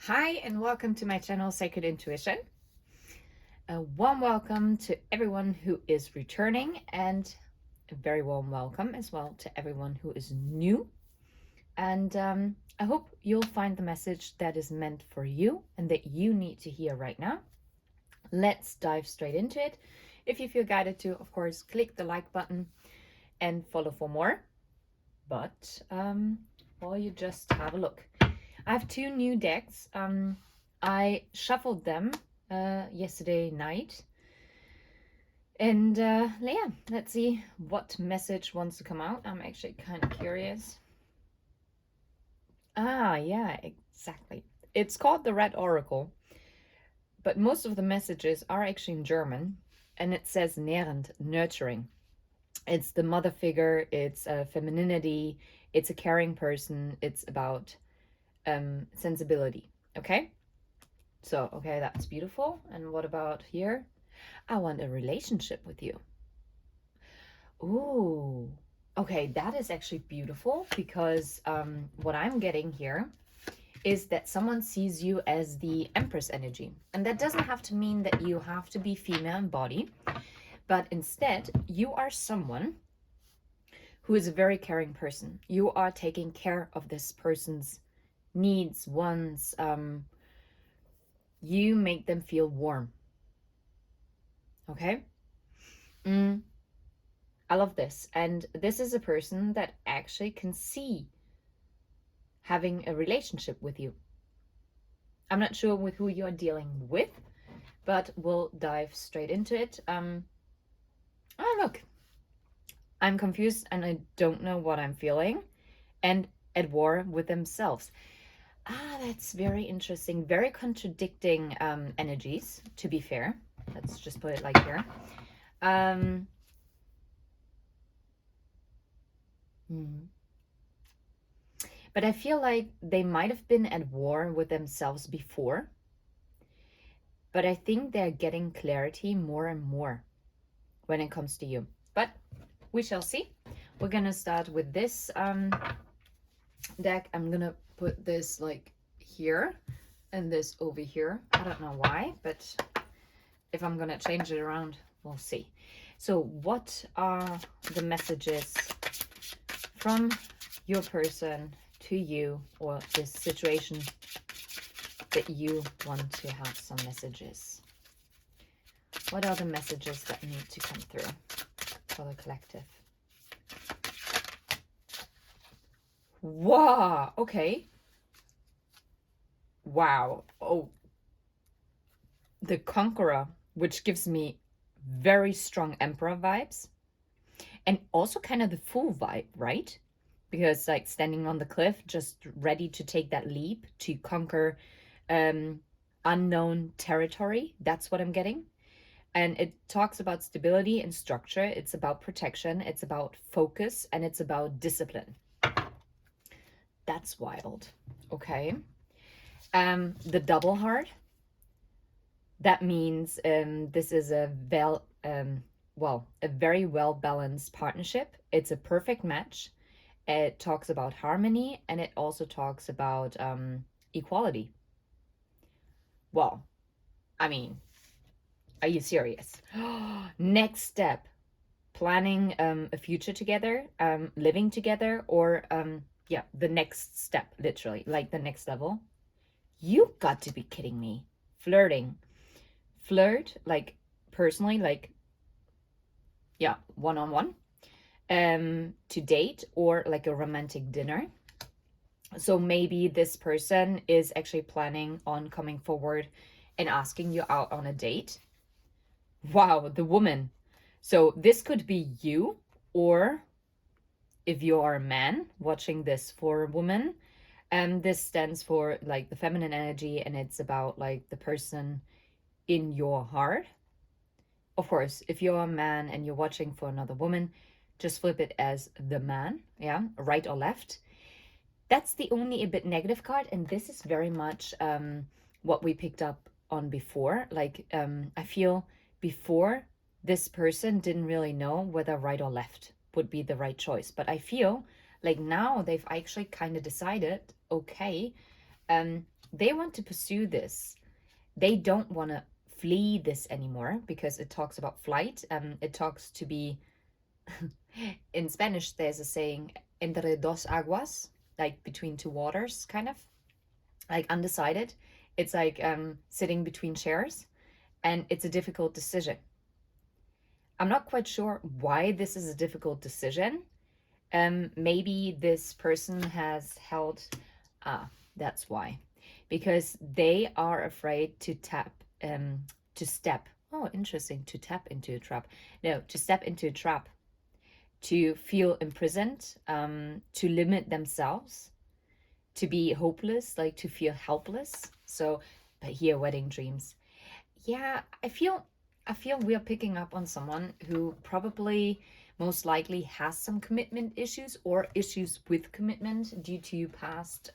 Hi and welcome to my channel Sacred Intuition. A warm welcome to everyone who is returning and a very warm welcome as well to everyone who is new. And I hope you'll find the message that is meant for you and that you need to hear right now. Let's dive straight into it. If you feel guided to, of course, click the like button and follow for more. But or you just have a look. I have two new decks. I shuffled them yesterday night. And yeah, let's see what message wants to come out. I'm actually kind of curious. Yeah, exactly. It's called the Red Oracle, but most of the messages are actually in German, and it says nährend, nurturing. It's the mother figure, it's femininity, it's a caring person, it's about sensibility. Okay, so okay, that's beautiful. And what about here? I want a relationship with you. Ooh, okay, that is actually beautiful because what I'm getting here is that someone sees you as the Empress energy. And that doesn't have to mean that you have to be female in body, but instead you are someone who is a very caring person. You are taking care of this person's needs, wants. You make them feel warm. Okay? I love this. And this is a person that actually can see having a relationship with you. I'm not sure with who you're dealing with, but we'll dive straight into it. Oh, look, I'm confused and I don't know what I'm feeling, and at war with themselves. That's very interesting. Very contradicting energies, to be fair. Let's just put it like here. But I feel like they might have been at war with themselves before. But I think they're getting clarity more and more when it comes to you. But we shall see. We're going to start with this deck. I'm going to put this like here and this over here. I don't know why, but if I'm going to change it around, we'll see. So what are the messages from your person to you, or this situation that you want to have some messages? What are the messages that need to come through for the collective? Wow, okay. Wow. Oh, the Conqueror, which gives me very strong Emperor vibes. And also kind of the Fool vibe, right? Because like standing on the cliff, just ready to take that leap to conquer unknown territory. That's what I'm getting. And it talks about stability and structure. It's about protection. It's about focus. And it's about discipline. That's wild. Okay. The double heart. That means this is a very well-balanced partnership. It's a perfect match. It talks about harmony, and it also talks about equality. Well, I mean, are you serious? Next step, planning a future together, living together, or yeah, the next step, literally, like the next level. You got to be kidding me. Flirting. Flirt, like personally, like, yeah, one-on-one. To date, or like a romantic dinner. So maybe this person is actually planning on coming forward and asking you out on a date. Wow, the woman. So this could be you, or if you are a man watching this for a woman, this stands for like the feminine energy, and it's about like the person in your heart. Of course, if you're a man and you're watching for another woman, just flip it as the man, yeah, right or left. That's the only a bit negative card, and this is very much what we picked up on before. Like, I feel before this person didn't really know whether right or left would be the right choice. But I feel like now they've actually kind of decided, okay, they want to pursue this. They don't want to flee this anymore because it talks about flight. It talks to be, in Spanish, there's a saying, entre dos aguas, like between two waters, kind of like undecided. It's like sitting between chairs, and it's a difficult decision. I'm not quite sure why this is a difficult decision. Maybe this person has held, ah, that's why, because they are afraid to to step. Oh, interesting. To tap into a trap. No, to step into a trap, to feel imprisoned, to limit themselves, to be hopeless, like to feel helpless. So, but here, wedding dreams. Yeah, I feel we're picking up on someone who probably most likely has some commitment issues or issues with commitment due to past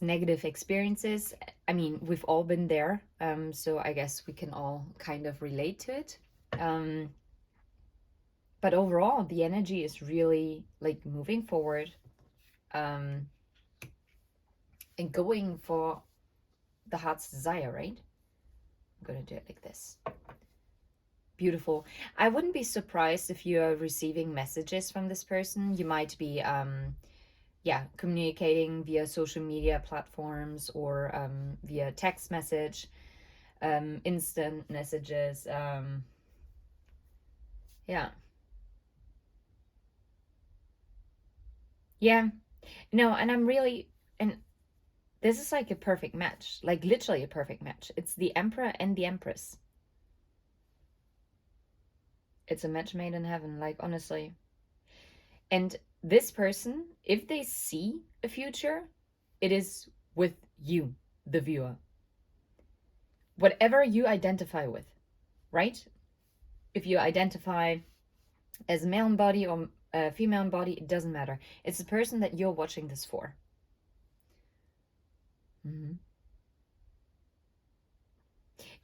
negative experiences. I mean, we've all been there, so I guess we can all kind of relate to it. Um, but overall, the energy is really like moving forward, um, and going for the heart's desire, right? I'm gonna do it like this. Beautiful. I wouldn't be surprised if you are receiving messages from this person. You might be, communicating via social media platforms or via text message, instant messages. Yeah. Yeah. No, and and this is like a perfect match, like literally a perfect match. It's the Emperor and the Empress. It's a match made in heaven, like honestly. And this person, if they see a future, it is with you, the viewer. Whatever you identify with, right? If you identify as a male body or a female body, it doesn't matter. It's the person that you're watching this for. Mm-hmm.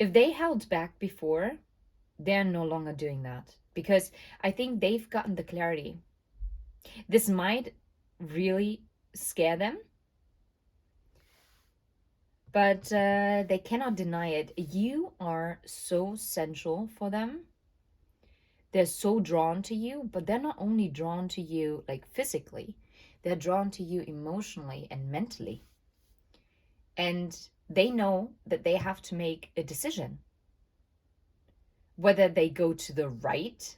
If they held back before, they're no longer doing that because I think they've gotten the clarity. This might really scare them, but they cannot deny it. You are so central for them. They're so drawn to you, but they're not only drawn to you like physically, they're drawn to you emotionally and mentally. And they know that they have to make a decision. Whether they go to the right,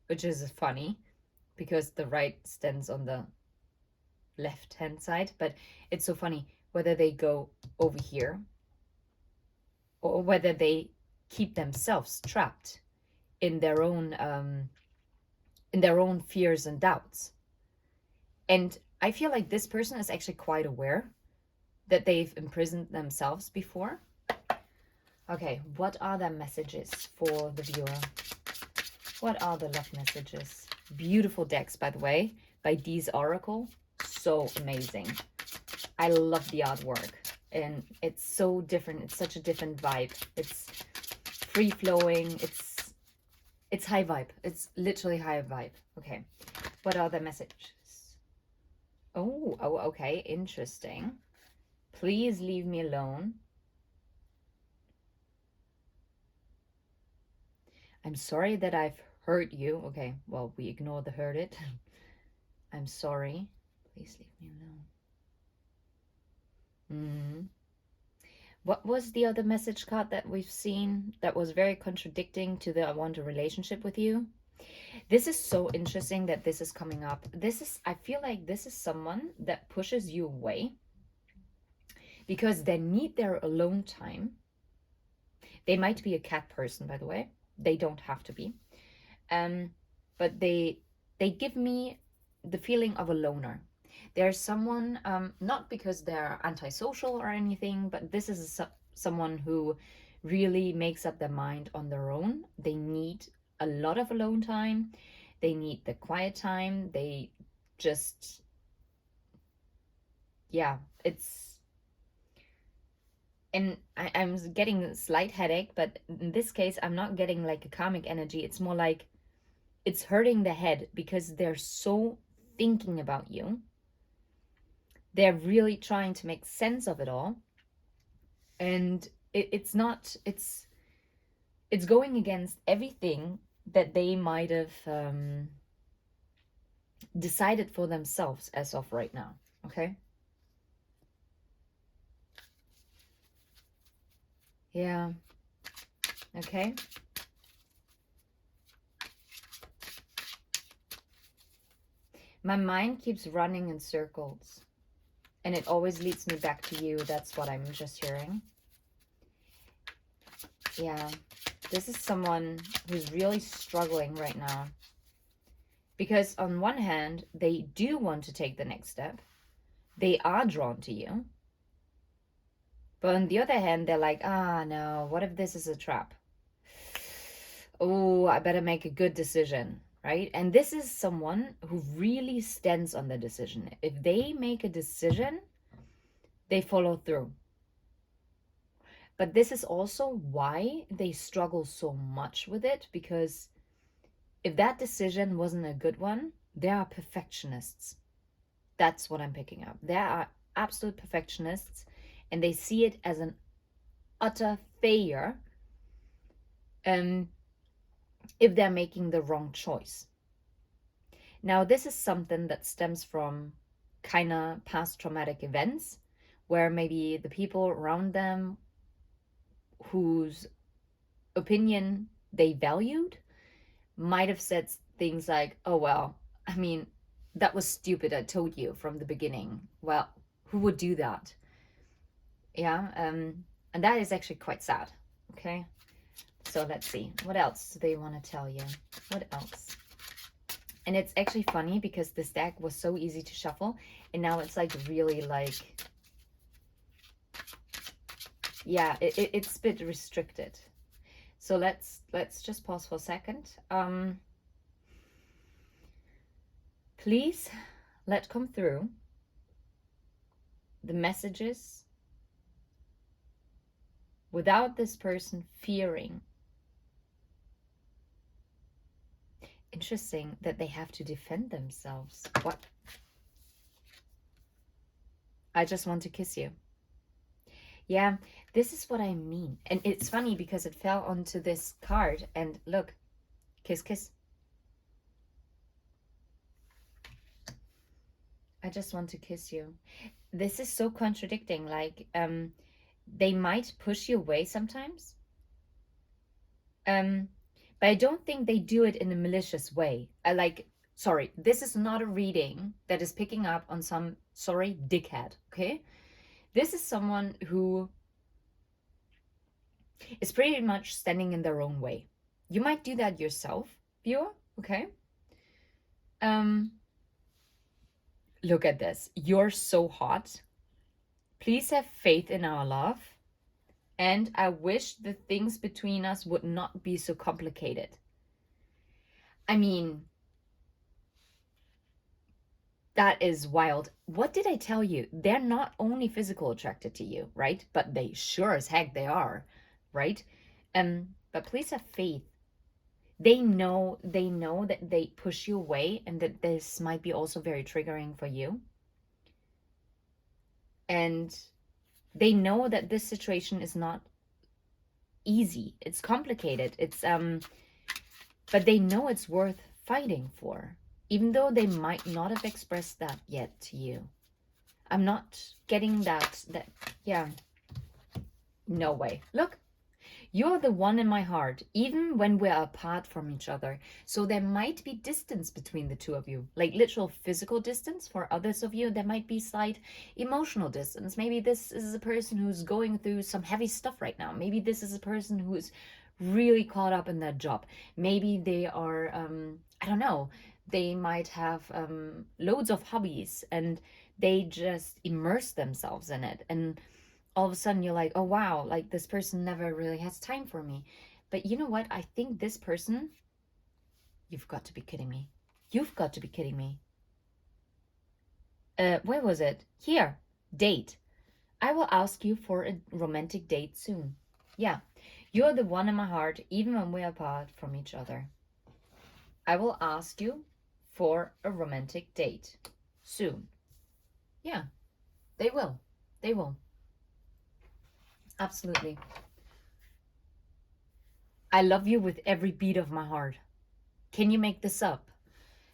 which is funny because the right stands on the left hand side, but it's so funny whether they go over here or whether they keep themselves trapped in their own fears and doubts. And I feel like this person is actually quite aware that they've imprisoned themselves before. Okay, what are the messages for the viewer? What are the love messages? Beautiful decks, by the way, by Dee's Oracle. So amazing. I love the artwork. And it's so different. It's such a different vibe. It's free-flowing. It's high vibe. It's literally high vibe. Okay. What are the messages? Oh, okay. Interesting. Please leave me alone. I'm sorry that I've hurt you. Okay, well, we ignore the hurt it. I'm sorry. Please leave me alone. What was the other message card that we've seen that was very contradicting to the I want a relationship with you? This is so interesting that this is coming up. I feel like this is someone that pushes you away because they need their alone time. They might be a cat person, by the way. They don't have to be. But they give me the feeling of a loner. There's someone, not because they're antisocial or anything, but this is someone who really makes up their mind on their own. They need a lot of alone time. They need the quiet time. They just, yeah, it's, and I'm getting a slight headache, but in this case, I'm not getting like a karmic energy. It's more like it's hurting the head because they're so thinking about you. They're really trying to make sense of it all. And it's not, it's going against everything that they might have decided for themselves as of right now. Okay? Yeah. Okay. My mind keeps running in circles, and it always leads me back to you. That's what I'm just hearing. Yeah. This is someone who's really struggling right now. Because on one hand, they do want to take the next step. They are drawn to you. But on the other hand, they're like, ah, no, what if this is a trap? Oh, I better make a good decision, right? And this is someone who really stands on the decision. If they make a decision, they follow through. But this is also why they struggle so much with it, because if that decision wasn't a good one, they are perfectionists. That's what I'm picking up. They are absolute perfectionists, and they see it as an utter failure if they're making the wrong choice. Now, this is something that stems from kind of past traumatic events where maybe the people around them whose opinion they valued might have said things like, oh, well, I mean, that was stupid. I told you from the beginning. Well, who would do that? Yeah. And that is actually quite sad. Okay. So let's see. What else do they want to tell you? What else? And it's actually funny because this deck was so easy to shuffle. And now it's like really like, yeah, it's a bit restricted. So let's just pause for a second. Please let come through the messages without this person fearing. Interesting that they have to defend themselves. What? I just want to kiss you. Yeah, this is what I mean. And it's funny because it fell onto this card and look, kiss, kiss. I just want to kiss you. This is so contradicting. Like, they might push you away sometimes. But I don't think they do it in a malicious way. Sorry, this is not a reading that is picking up on some, sorry, dickhead, okay? This is someone who is pretty much standing in their own way. You might do that yourself, viewer, okay? Look at this. You're so hot. Please have faith in our love. And I wish the things between us would not be so complicated. I mean, that is wild. What did I tell you? They're not only physical attracted to you, right? But they sure as heck they are, right? But please have faith. They know that they push you away and that this might be also very triggering for you. And they know that this situation is not easy. It's complicated. But they know it's worth fighting for, even though they might not have expressed that yet to you. I'm not getting that, yeah, no way. Look, you're the one in my heart, even when we're apart from each other. So there might be distance between the two of you, like literal physical distance. For others of you, there might be slight emotional distance. Maybe this is a person who's going through some heavy stuff right now. Maybe this is a person who's really caught up in their job. Maybe they are, I don't know, they might have loads of hobbies and they just immerse themselves in it. And all of a sudden you're like, oh wow, like this person never really has time for me. But you know what? I think this person, you've got to be kidding me. You've got to be kidding me. Where was it? Here, date. I will ask you for a romantic date soon. Yeah, you're the one in my heart, even when we're apart from each other. I will ask you for a romantic date soon. Yeah. They will. They will. Absolutely. I love you with every beat of my heart. Can you make this up?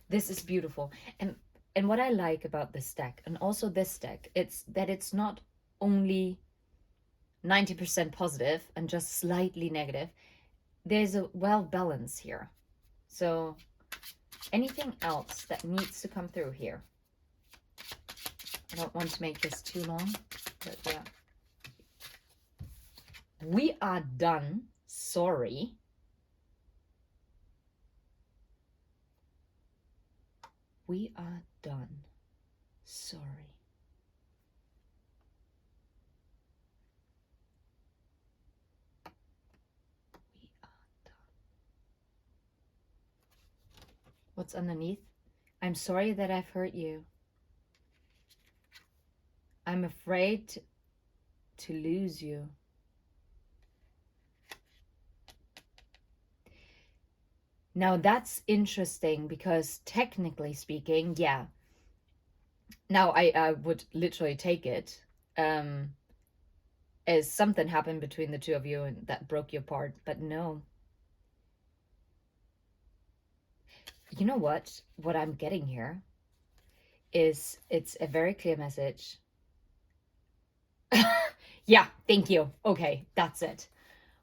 This is beautiful. And what I like about this deck, and also this deck, it's that it's not only 90% positive and just slightly negative. There's a well balance here. So anything else that needs to come through here? I don't want to make this too long, but yeah. We are done. Sorry. We are done. Sorry. We are done. What's underneath? I'm sorry that I've hurt you. I'm afraid to lose you. Now that's interesting because technically speaking, yeah. Now I would literally take it as something happened between the two of you and that broke you apart, but no. You know what? What I'm getting here is it's a very clear message. Yeah, thank you. Okay, that's it.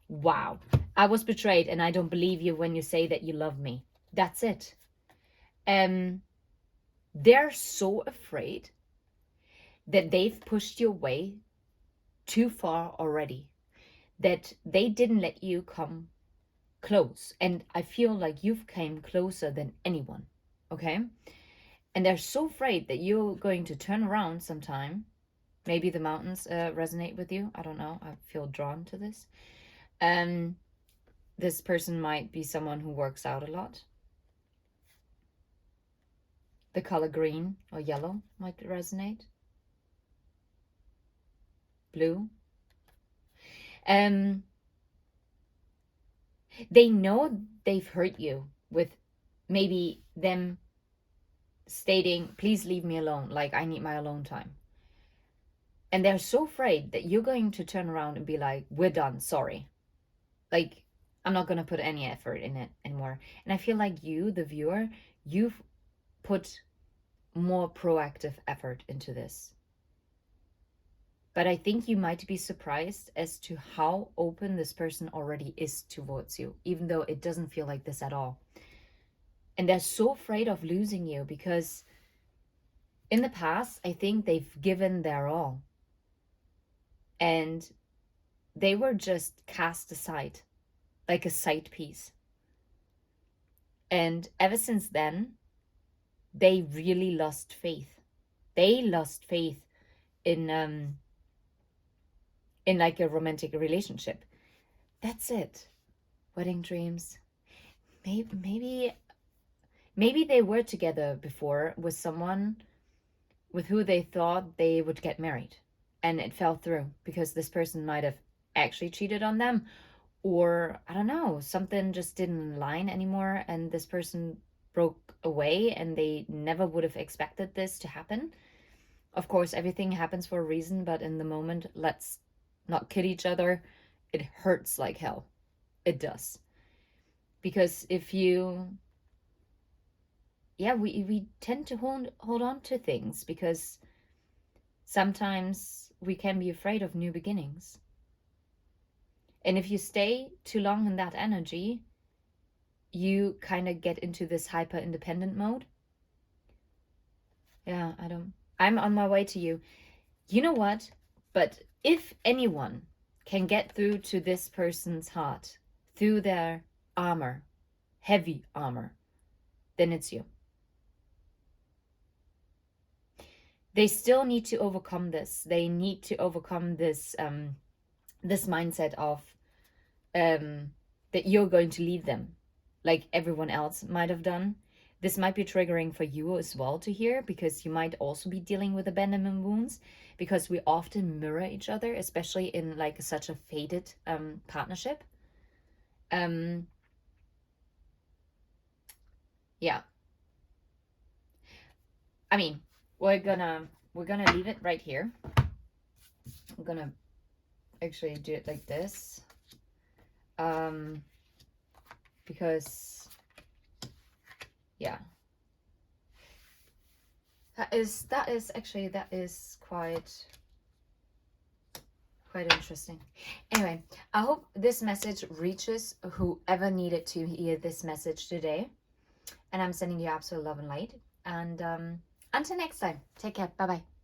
Wow. I was betrayed and I don't believe you when you say that you love me. That's it. They're so afraid that they've pushed you away too far already, that they didn't let you come close. And I feel like you've came closer than anyone. Okay? And they're so afraid that you're going to turn around sometime. Maybe the mountains resonate with you. I don't know. I feel drawn to this. This person might be someone who works out a lot. The color green or yellow might resonate. Blue. They know they've hurt you with maybe them stating, please leave me alone, like I need my alone time. And they're so afraid that you're going to turn around and be like, we're done, sorry. Like, I'm not going to put any effort in it anymore. And I feel like you, the viewer, you've put more proactive effort into this. But I think you might be surprised as to how open this person already is towards you, even though it doesn't feel like this at all. And they're so afraid of losing you because in the past, I think they've given their all. And they were just cast aside, like a side piece. And ever since then, they really lost faith. They lost faith in like a romantic relationship. That's it. Wedding dreams. Maybe they were together before with someone with who they thought they would get married, and it fell through because this person might have actually cheated on them, or I don't know, something just didn't align anymore and this person broke away and they never would have expected this to happen. Of course, everything happens for a reason, but in the moment, let's not kid each other. It hurts like hell. It does. Because if you, yeah, we tend to hold on to things because sometimes we can be afraid of new beginnings. And if you stay too long in that energy, you kind of get into this hyper independent mode. Yeah, I'm on my way to you. You know what? But if anyone can get through to this person's heart through their armor, heavy armor, then it's you. They still need to overcome this. They need to overcome this this mindset of that you're going to leave them like everyone else might have done. This might be triggering for you as well to hear because you might also be dealing with abandonment wounds because we often mirror each other, especially in like such a faded partnership. Yeah. I mean, we're gonna we're gonna leave it right here. I'm gonna actually do it like this, because yeah, that is quite interesting. Anyway, I hope this message reaches whoever needed to hear this message today. And I'm sending you absolute love and light. And until next time, take care. Bye bye.